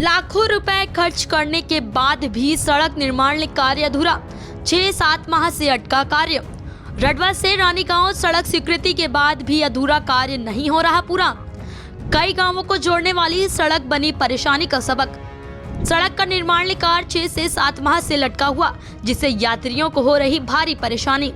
लाखों रुपए खर्च करने के बाद भी सड़क निर्माण कार्य अधूरा, 6-7 माह से अटका कार्य। रडवा से रानीगांव सड़क स्वीकृति के बाद भी अधूरा कार्य नहीं हो रहा पूरा। कई गांवों को जोड़ने वाली सड़क बनी परेशानी का सबक। सड़क का निर्माण कार्य 6 से 7 माह से लटका हुआ, जिससे यात्रियों को हो रही भारी परेशानी।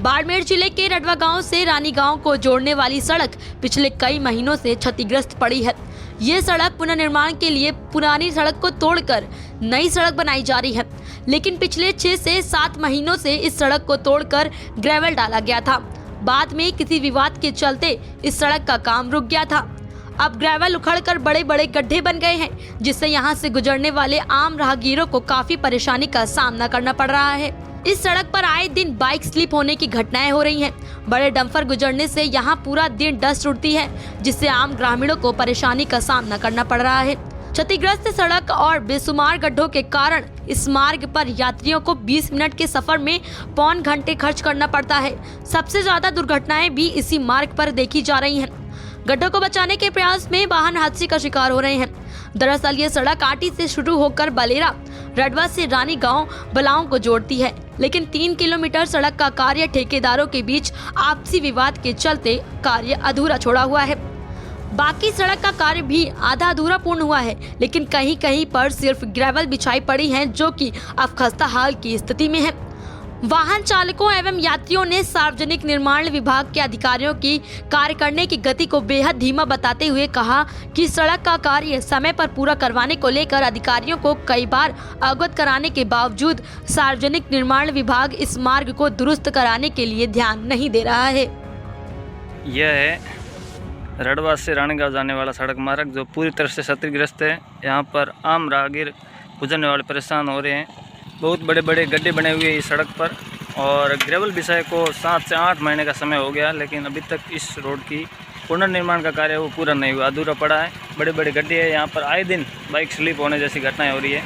बाड़मेर जिले के रडवा गांव से रानीगांव को जोड़ने वाली सड़क पिछले कई महीनों से क्षतिग्रस्त पड़ी है। ये सड़क पुनर्निर्माण के लिए पुरानी सड़क को तोड़कर नई सड़क बनाई जा रही है, लेकिन पिछले 6 से 7 महीनों से इस सड़क को तोड़कर ग्रेवल डाला गया था। बाद में किसी विवाद के चलते इस सड़क का काम रुक गया था। अब ग्रेवल उखड़कर बड़े बड़े गड्ढे बन गए हैं, जिससे यहाँ से गुजरने वाले आम राहगीरों को काफी परेशानी का सामना करना पड़ रहा है। इस सड़क पर आए दिन बाइक स्लिप होने की घटनाएं हो रही हैं। बड़े डंपर गुजरने से यहाँ पूरा दिन डस्ट उड़ती है, जिससे आम ग्रामीणों को परेशानी का सामना करना पड़ रहा है। क्षतिग्रस्त सड़क और बेसुमार गड्ढों के कारण इस मार्ग पर यात्रियों को 20 मिनट के सफर में पौन घंटे खर्च करना पड़ता है। सबसे ज्यादा दुर्घटनाएं भी इसी मार्ग पर देखी जा रही हैं। गड्ढों को बचाने के प्रयास में वाहन हादसे का शिकार हो रहे हैं। दरअसल ये सड़क आटी से शुरू होकर बलेरा, रडवा से रानीगांव, बलाओं को जोड़ती है, लेकिन 3 किलोमीटर सड़क का कार्य ठेकेदारों के बीच आपसी विवाद के चलते कार्य अधूरा छोड़ा हुआ है। बाकी सड़क का कार्य भी आधा अधूरा पूर्ण हुआ है, लेकिन कहीं कहीं पर सिर्फ ग्रेवल बिछाई पड़ी है, जो कि अब खस्ता हाल की स्थिति में है। वाहन चालकों एवं यात्रियों ने सार्वजनिक निर्माण विभाग के अधिकारियों की कार्य करने की गति को बेहद धीमा बताते हुए कहा कि सड़क का कार्य समय पर पूरा करवाने को लेकर अधिकारियों को कई बार अवगत कराने के बावजूद सार्वजनिक निर्माण विभाग इस मार्ग को दुरुस्त कराने के लिए ध्यान नहीं दे रहा है। यह है रडवा से रानीगांव जाने वाला सड़क मार्ग, जो पूरी तरह से क्षतिग्रस्त है। यहाँ पर आम राहगीर गुजरने वाले परेशान हो रहे हैं। बहुत बड़े बड़े गड्ढे बने हुए हैं इस सड़क पर, और ग्रेवल बिछाई को 7 से 8 महीने का समय हो गया, लेकिन अभी तक इस रोड की पुनर्निर्माण का कार्य वो पूरा नहीं हुआ, अधूरा पड़ा है। बड़े बड़े गड्ढे हैं। यहाँ पर आए दिन बाइक स्लिप होने जैसी घटनाएं हो रही है।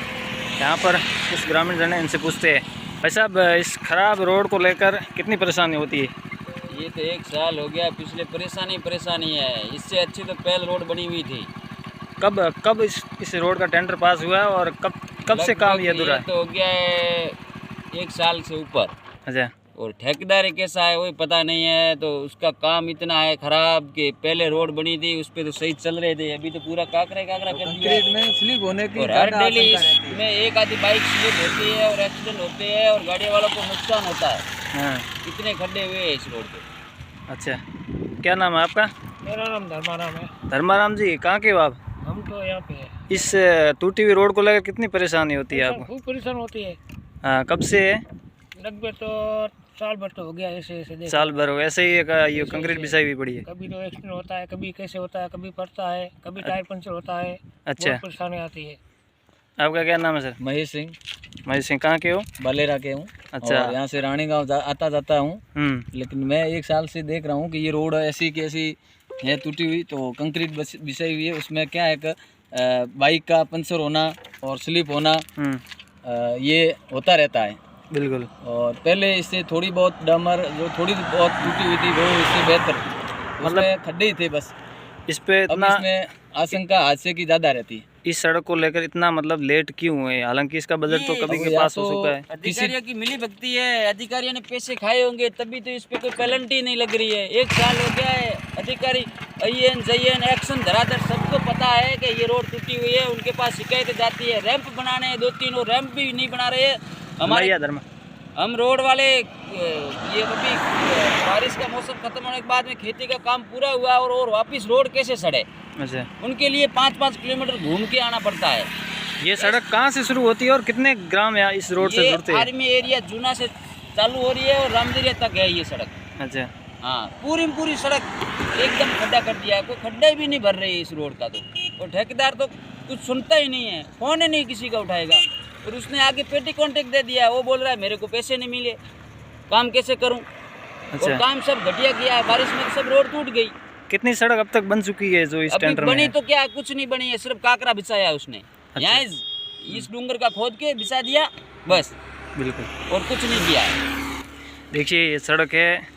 यहाँ पर कुछ ग्रामीण जन इनसे पूछते हैं, भाई साहब इस खराब रोड को लेकर कितनी परेशानी होती है? ये तो 1 साल हो गया, पिछले परेशानी है। इससे अच्छी तो पहले रोड बनी हुई थी। कब इस रोड का टेंडर पास हुआ है और कब से काम ये अधूरा है? तो हो गया है 1 साल से ऊपर। अच्छा। और ठेकेदार कैसा है वही पता नहीं है। तो उसका काम इतना है खराब कि पहले रोड बनी थी उस पर तो सही चल रहे थे, अभी तो पूरा काकरा कर दिया में स्लिप होने की। और हर डेली इसमें एक आधी बाइक स्लिप होती है और एक्सीडेंट होते हैं और गाड़ी वालों को नुकसान होता है। हाँ। इतने खड्डे हुए हैं इस रोड पे। अच्छा, क्या नाम है आपका? मेरा नाम धर्माराम है। धर्माराम जी, कहाँ के हो आप? हम तो यहाँ पे है। इस टूटी हुई रोड को लेकर कितनी परेशानी होती है आपको? खूब परेशान होती है। हाँ, कब से है? लगभग तो साल भर तो हो गया। ऐसे साल भर हो, ऐसे ही ये कंक्रीट बिछाई हुई पड़ी है। कभी तो एक्सीडेंट होता है, कभी कैसे होता है, कभी पड़ता है, कभी टायर पंचर होता है। अच्छा, बहुत परेशानी आती है। आपका क्या नाम है सर? महेश सिंह। महेश सिंह, कहाँ के हो? बलेरा के हूँ। अच्छा। और यहाँ से रानीगांव आता जाता हूँ। लेकिन मैं 1 साल से देख रहा हूँ कि ये रोड ऐसी की ऐसी है टूटी हुई, तो कंक्रीट बिछाई हुई है। उसमें क्या है बाइक का पंचर होना और स्लिप होना ये होता रहता है। बिल्कुल। और पहले इससे थोड़ी बहुत डामर जो थोड़ी बहुत टूटी हुई थी वो इससे बेहतर, मतलब खड्डे ही थे बस। इस पे इतना इसमें आशंका हादसे की ज़्यादा रहती है। इस सड़क को लेकर इतना मतलब लेट क्यों हुए? हालांकि इसका बजट तो कभी के पास हो चुका है। अधिकारियों की मिली भगती है, अधिकारियों ने पैसे खाए होंगे तभी तो इस पे कोई पेनल्टी नहीं लग रही है। 1 साल हो गया है, अधिकारी IN एक्शन धराधर सबको पता है कि ये रोड टूटी हुई है, उनके पास शिकायतें जाती है। रैंप बनाने हैं 2-3, और रैंप भी नहीं बना रहे हमारे। हम रोड वाले ये अभी बारिश का मौसम खत्म होने के बाद में खेती का काम पूरा हुआ और वापस रोड कैसे सड़े? अच्छा। उनके लिए 5-5 किलोमीटर घूम के आना पड़ता है। ये सड़क कहाँ से शुरू होती है और कितने ग्राम यहाँ इस रोड से जुड़ते हैं? आर्मी एरिया जूना से चालू हो रही है और रामदेरिया तक है ये सड़क। अच्छा। हाँ, पूरी सड़क एकदम खड्डा कर दिया है। कोई खड्डा भी नहीं भर रही है इस रोड का तो। और ठेकेदार तो कुछ सुनता ही नहीं है, फोन ही नहीं किसी का उठाएगा। और उसने आगे पेटी कॉन्ट्रैक्ट दे दिया है, वो बोल रहा है मेरे को पैसे नहीं मिले, काम कैसे करूं? अच्छा। और काम सब घटिया किया है, बारिश में सब रोड टूट गई। कितनी सड़क अब तक बन चुकी है जो इस टेंडर में बनी? तो क्या कुछ नहीं बनी है, सिर्फ काकरा बिछाया है उसने। अच्छा। इस डूंगर का खोद के बिछा दिया बस, बिल्कुल। और कुछ नहीं किया है। देखिए ये सड़क है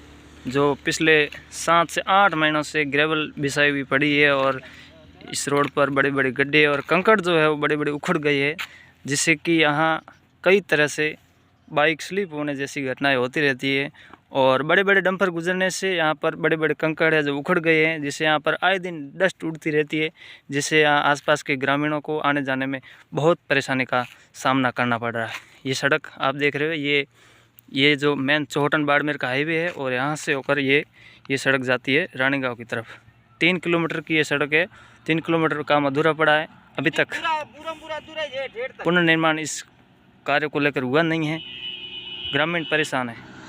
जो पिछले 7 से 8 महीनों से ग्रेवल बिछाई हुई पड़ी है और इस रोड पर बड़े बड़े गड्ढे और कंकड़ जो है वो बड़े बड़े उखड़ गए हैं, जिससे कि यहाँ कई तरह से बाइक स्लिप होने जैसी घटनाएं होती रहती है। और बड़े बड़े डंपर गुजरने से यहाँ पर बड़े बड़े कंकड़ है जो उखड़ गए हैं, जिससे यहाँ पर आए दिन डस्ट उड़ती रहती है, जिससे यहाँ आसपास के ग्रामीणों को आने जाने में बहुत परेशानी का सामना करना पड़ रहा है। ये सड़क आप देख रहे हो, ये जो मेन चौहटन बाड़मेर का हाईवे है और यहाँ से होकर ये सड़क जाती है रानीगांव की तरफ। 3 किलोमीटर की ये सड़क है, 3 किलोमीटर काम अधूरा पड़ा है। अभी तक पुनर्निर्माण इस कार्य को लेकर हुआ नहीं है। ग्रामीण परेशान है।